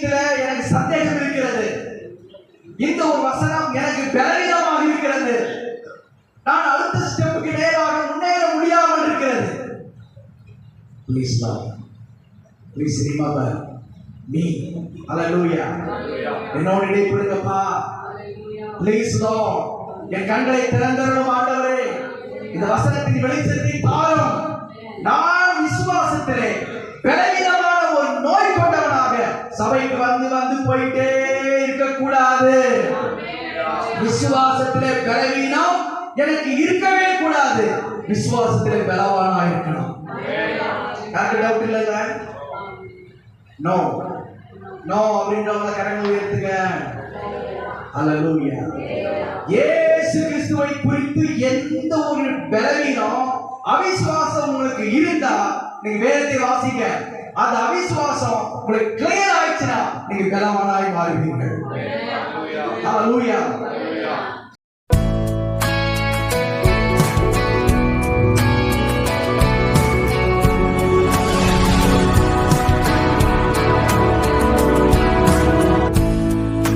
விஷயத்துல எனக்கு சந்தேகம் இருக்கிறது, இந்த ஒரு வசனம் எனக்கு பலவீனமாக இருக்கிறது, நான் அடுத்த ஸ்டெப்புக்கு நேராக முன்னேற முடியாமல் இருக்கிறது. Please lord, please remember me. Hallelujah. என்னோட இடைப்படுங்கப்பா. ப்ளீஸ் லார்ட், என் கண்களை திறந்தருளும் ஆண்டவரே. இந்த வசனத்தின் வெளிச்சத்தை தாரும். நான் விசுவாசத்திலே பலவீனமான ஒரு நோய் கொண்டவனாக சபைக்கு வந்து வந்து போயிட்டே இருக்கக்கூடாது. விசுவாசத்திலே பலவீனம் எனக்கு இருக்கவே கூடாது. விசுவாசத்திலே பலவானா இருக்கணும். யாருக்கு டவுட் இல்லைங்க? நோ நோ அப்படின்றவங்க கரங்களை உயர்த்துங்க. ஹalleluya. இயேசு கிறிஸ்துவை குறித்து எந்த ஒரு பலவீனம் அவிசுவாசம் உங்களுக்கு இருந்தா நீங்க வேதத்தை வாசிங்க. அந்த அவிசுவாசம் உங்களுக்கு கிளியர் ஆயிடுச்சுன்னா நீங்க பலவானாய் மாறுவீர்கள். ஹalleluya.